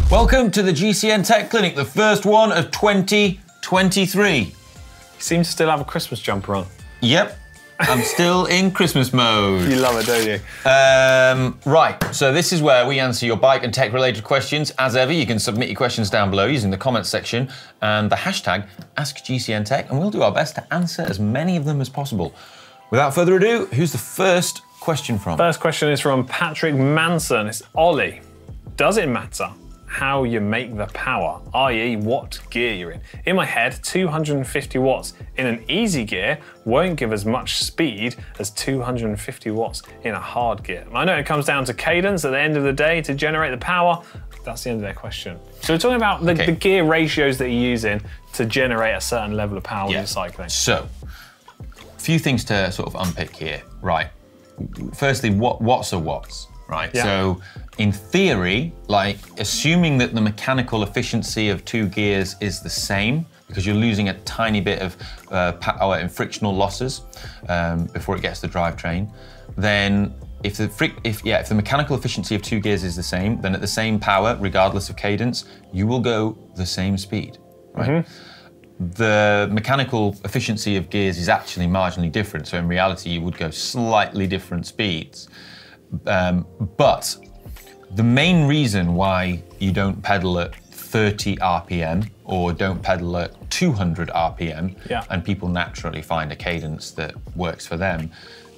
Welcome to the GCN Tech Clinic, the first one of 2023. You seem to still have a Christmas jumper on. Yep, I'm still in Christmas mode. You love it, don't you? Right, so this is where we answer your bike and tech related questions. As ever, you can submit your questions down below using the comments section and the hashtag AskGCNTech, and we'll do our best to answer as many of them as possible. Without further ado, who's the first question from? First question is from Patrick Manson. It's Ollie. Does it matter how you make the power, i.e. what gear you're in? In my head, 250 watts in an easy gear won't give as much speed as 250 watts in a hard gear. I know it comes down to cadence at the end of the day to generate the power. That's the end of their question. So we're talking about the gear ratios that you're using to generate a certain level of power when you're cycling. So, a few things to sort of unpick here. Right, firstly, watts are watts? Right, so in theory, like assuming that the mechanical efficiency of two gears is the same, because you're losing a tiny bit of power and frictional losses before it gets the drivetrain, then if the mechanical efficiency of two gears is the same, then at the same power, regardless of cadence, you will go the same speed, right? The mechanical efficiency of gears is actually marginally different, so in reality, you would go slightly different speeds. But the main reason why you don't pedal at 30 RPM or don't pedal at 200 RPM and people naturally find a cadence that works for them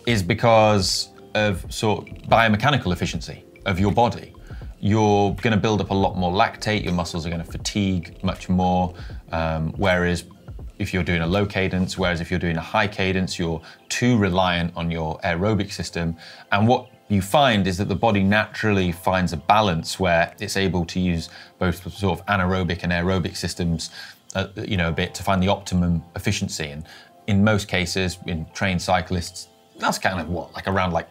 is because of biomechanical efficiency of your body. You're going to build up a lot more lactate, your muscles are going to fatigue much more, whereas if you're doing a low cadence, whereas if you're doing a high cadence, you're too reliant on your aerobic system. And what you find is that the body naturally finds a balance where it's able to use both sort of anaerobic and aerobic systems, a bit to find the optimum efficiency. And in most cases, in trained cyclists, that's kind of around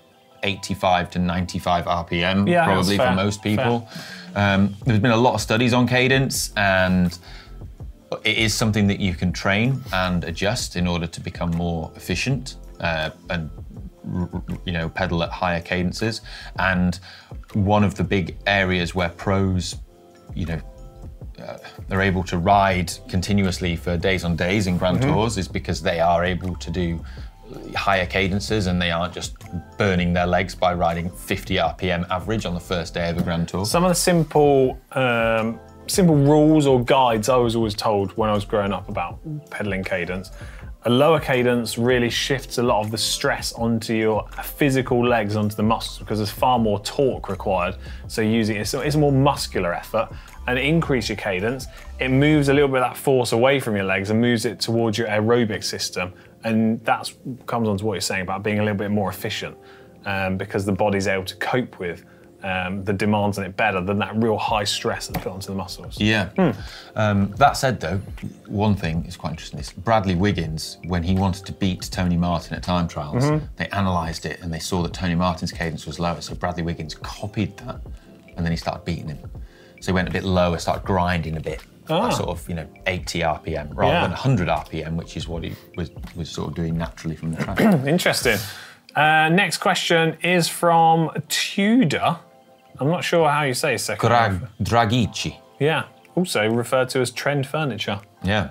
85 to 95 RPM, probably for most people. There's been a lot of studies on cadence, and it is something that you can train and adjust in order to become more efficient and pedal at higher cadences. And one of the big areas where pros, they're able to ride continuously for days on days in Grand Tours is because they are able to do higher cadences and they aren't just burning their legs by riding 50 RPM average on the first day of a Grand Tour. Some of the simple rules or guides I was always told when I was growing up about pedaling cadence. A lower cadence really shifts a lot of the stress onto your physical legs, onto the muscles, because there's far more torque required. So it's a more muscular effort. And increase your cadence, it moves a little bit of that force away from your legs and moves it towards your aerobic system. And that comes on to what you're saying about being a little bit more efficient because the body's able to cope with the demands on it better than that real high stress that's put onto the muscles. Yeah. That said though, one thing is quite interesting is Bradley Wiggins, when he wanted to beat Tony Martin at time trials, they analysed it and they saw that Tony Martin's cadence was lower, so Bradley Wiggins copied that and then he started beating him. So he went a bit lower, started grinding a bit, like sort of 80 RPM rather than 100 RPM, which is what he was sort of doing naturally from the track. Interesting. Next question is from Tudor. I'm not sure how you say his second name. Dragici. Yeah, also referred to as trend furniture. Yeah.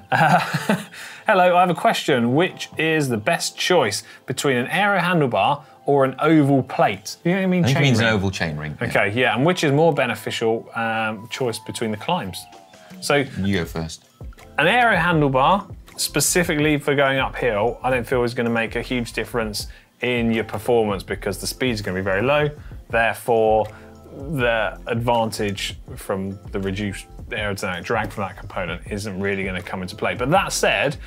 Hello, I have a question. Which is the best choice between an aero handlebar or an oval plate? You know what I mean? I think it means an oval chainring. Okay, yeah, and which is more beneficial choice between the climbs? So you go first. An aero handlebar, specifically for going uphill, I don't feel is going to make a huge difference in your performance because the speed is going to be very low. Therefore, the advantage from the reduced aerodynamic drag from that component isn't really going to come into play. But that said,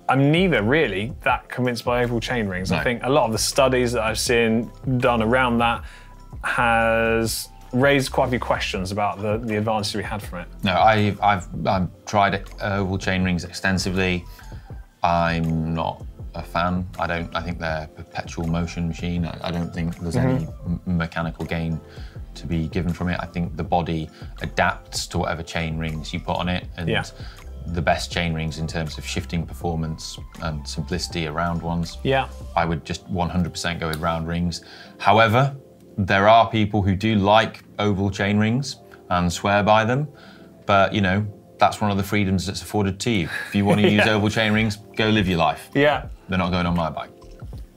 I'm neither really that convinced by oval chainrings. No. I think a lot of the studies that I've seen done around that has raised quite a few questions about the advantage we had from it. No, I've tried oval chainrings extensively. I'm not a fan. I think they're a perpetual motion machine. I don't think there's any mechanical gain to be given from it. I think the body adapts to whatever chain rings you put on it, and the best chain rings in terms of shifting performance and simplicity are round ones. Yeah. I would just 100% go with round rings. However, there are people who do like oval chain rings. and swear by them, but you know, that's one of the freedoms that's afforded to you. If you want to use oval chain rings, go live your life. Yeah. They're not going on my bike.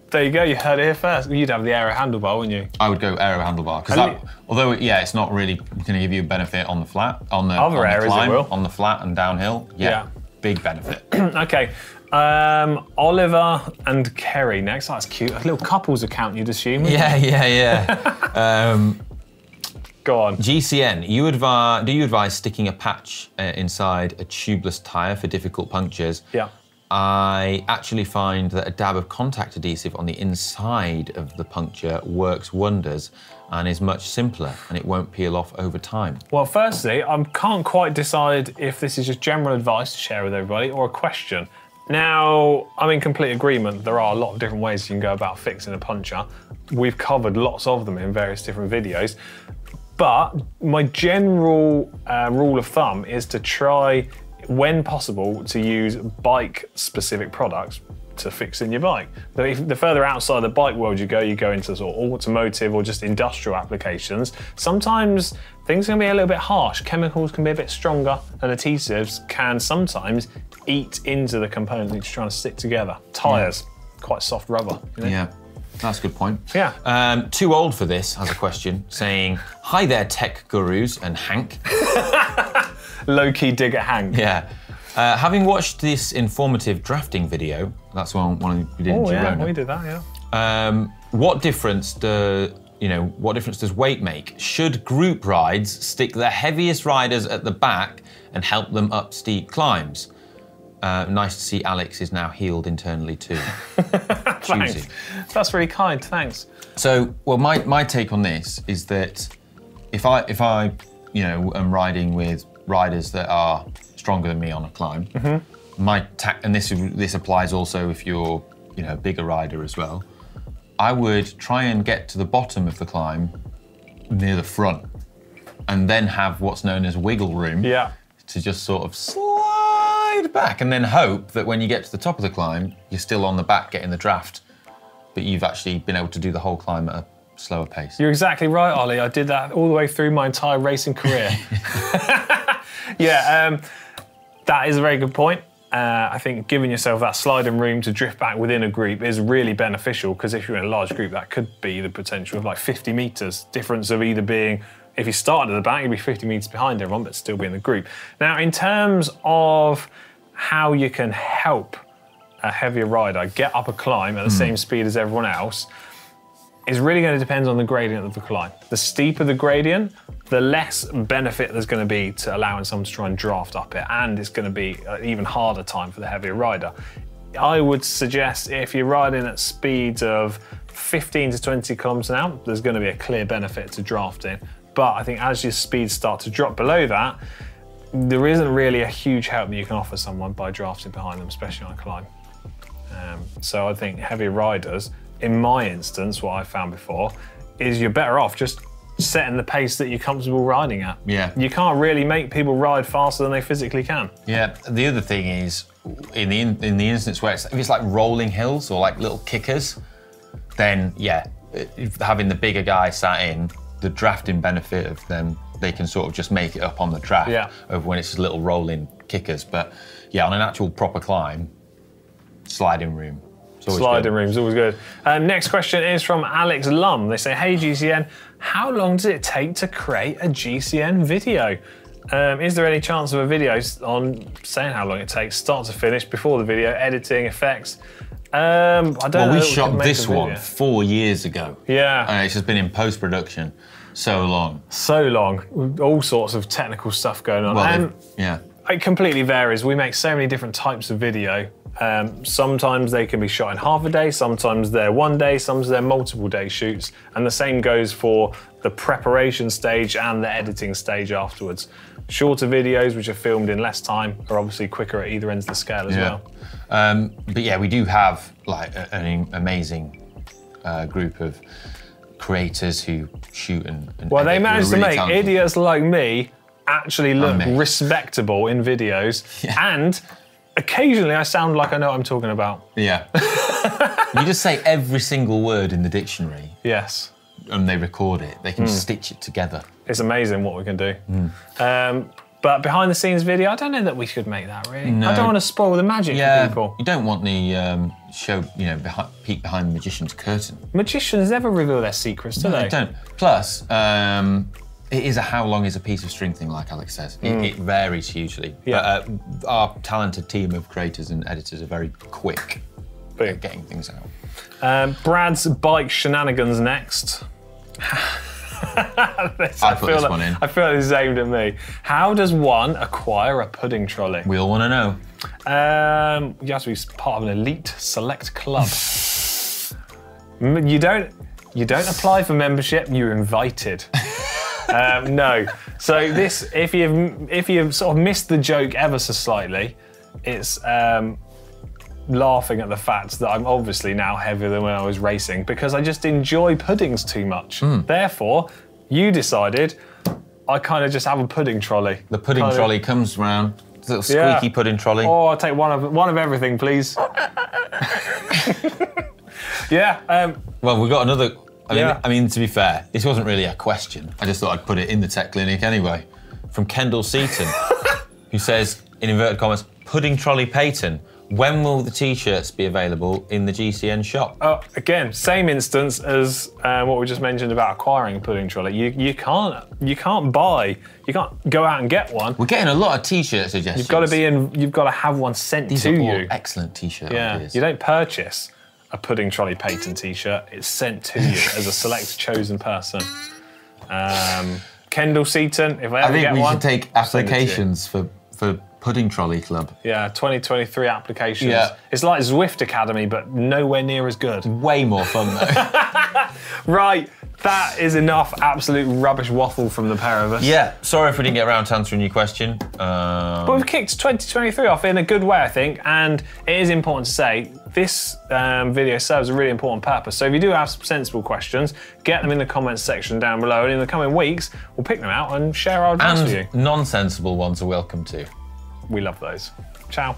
There you go, you heard it here first. You'd have the aero handlebar, wouldn't you? I would go aero handlebar, because although, yeah, it's not really going to give you a benefit on the flat, on the climb, on the flat and downhill. Yeah. Big benefit. Okay. Oliver and Kerry next. Oh, that's cute. A little couples account, you'd assume. Yeah. Go on. GCN, do you advise sticking a patch inside a tubeless tyre for difficult punctures? Yeah. I actually find that a dab of contact adhesive on the inside of the puncture works wonders and is much simpler, and it won't peel off over time. Well, firstly, I can't quite decide if this is just general advice to share with everybody or a question. Now, I'm in complete agreement. There are a lot of different ways you can go about fixing a puncture. We've covered lots of them in various different videos. But my general rule of thumb is to try, when possible, to use bike-specific products to fix in your bike. The further outside the bike world you go into sort of automotive or just industrial applications. Sometimes things can be a little bit harsh. Chemicals can be a bit stronger, and adhesives can sometimes eat into the components that you're trying to stick together. Tyres, quite soft rubber. You know? Yeah. That's a good point. Yeah. Too old for this has a question saying, "Hi there, tech gurus and Hank." Low-key dig at Hank. Yeah. Having watched this informative drafting video, that's one you did in Girona. Yeah, we did that, yeah. What difference does weight make? Should group rides stick the heaviest riders at the back and help them up steep climbs? Nice to see Alex is now healed internally too. Thanks. That's really kind, thanks. So, well, my take on this is that if I am riding with riders that are stronger than me on a climb, and this applies also if you're a bigger rider as well, I would try and get to the bottom of the climb near the front, and then have what's known as wiggle room to just sort of slide back, and then hope that when you get to the top of the climb, you're still on the back getting the draft, but you've actually been able to do the whole climb at a slower pace. You're exactly right, Ollie. I did that all the way through my entire racing career. Yeah, that is a very good point. I think giving yourself that sliding room to drift back within a group is really beneficial, because if you're in a large group, that could be the potential of like 50 metres difference of either being, if you started at the back, you'd be 50 metres behind everyone, but still be in the group. Now, in terms of how you can help a heavier rider get up a climb at the same speed as everyone else, is really going to depend on the gradient of the climb. The steeper the gradient, the less benefit there's going to be to allowing someone to try and draft up it, and it's going to be an even harder time for the heavier rider. I would suggest if you're riding at speeds of 15 to 20 kilometers an hour, there's going to be a clear benefit to drafting. But I think as your speeds start to drop below that, there isn't really a huge help that you can offer someone by drafting behind them, especially on a climb. So I think heavier riders, in my instance, what I've found before, is you're better off just setting the pace that you're comfortable riding at. Yeah. You can't really make people ride faster than they physically can. Yeah, the other thing is, in the instance where if it's like rolling hills or like little kickers, then yeah, having the bigger guy sat in, the drafting benefit of them, they can sort of just make it up on the draft over when it's just little rolling kickers. But yeah, on an actual proper climb, sliding room. Sliding room's always good. Next question is from Alex Lum. They say, "Hey GCN, how long does it take to create a GCN video? Is there any chance of a video on saying how long it takes, start to finish, before the video, editing, effects?" I don't know. Well, we shot this one 4 years ago. Yeah. And it's just been in post-production so long. So long. All sorts of technical stuff going on. Well, yeah. It completely varies. We make so many different types of video. Sometimes they can be shot in half a day, sometimes they're 1 day, sometimes they're multiple day shoots. And the same goes for the preparation stage and the editing stage afterwards. Shorter videos, which are filmed in less time, are obviously quicker at either ends of the scale as well. But yeah, we do have like an amazing group of creators who shoot and well, they manage to make talented. idiots like me actually look respectable in videos, and occasionally I sound like I know what I'm talking about. Yeah. You just say every single word in the dictionary. Yes. and they record it, they can stitch it together. It's amazing what we can do. But behind the scenes video, I don't know that we should make that really. No. I don't want to spoil the magic for people. You don't want the show, peek behind the magician's curtain. Magicians never reveal their secrets, do they? They don't. Plus, it is a how long is a piece of string thing, like Alex says. It varies hugely. Yeah. But our talented team of creators and editors are very quick at getting things out. Brad's bike shenanigans next. I put this one in. I feel like this is aimed at me. How does one acquire a pudding trolley? We all want to know. You have to be part of an elite select club. You don't apply for membership. You're invited. No. So this, if you've sort of missed the joke ever so slightly, it's laughing at the fact that I'm obviously now heavier than when I was racing because I just enjoy puddings too much. Therefore, you decided I kind of just have a pudding trolley. The pudding trolley comes round, little squeaky pudding trolley. Oh, I'll take one of everything, please. Well, we've got another. I mean, to be fair, this wasn't really a question. I just thought I'd put it in the Tech Clinic anyway. From Kendall Seaton, who says, in inverted commas, pudding trolley Paton. When will the t-shirts be available in the GCN shop? Again, same instance as what we just mentioned about acquiring a pudding trolley. You can't go out and get one. We're getting a lot of t-shirt suggestions. You've got to have one sent These to are all you. Excellent t-shirt ideas. You don't purchase a pudding trolley Paton t-shirt. It's sent to you as a select chosen person. Kendall Seaton, if I ever get one, I think we should take applications for Pudding Trolley Club. Yeah, 2023 applications. Yeah. It's like Zwift Academy, but nowhere near as good. Way more fun though. Right, that is enough absolute rubbish waffle from the pair of us. Yeah, sorry if we didn't get around to answering your question. But we've kicked 2023 off in a good way, I think, and it is important to say this video serves a really important purpose. So if you do have some sensible questions, get them in the comments section down below, and in the coming weeks, we'll pick them out and share our advice with you. And non-sensible ones are welcome too. We love those. Ciao.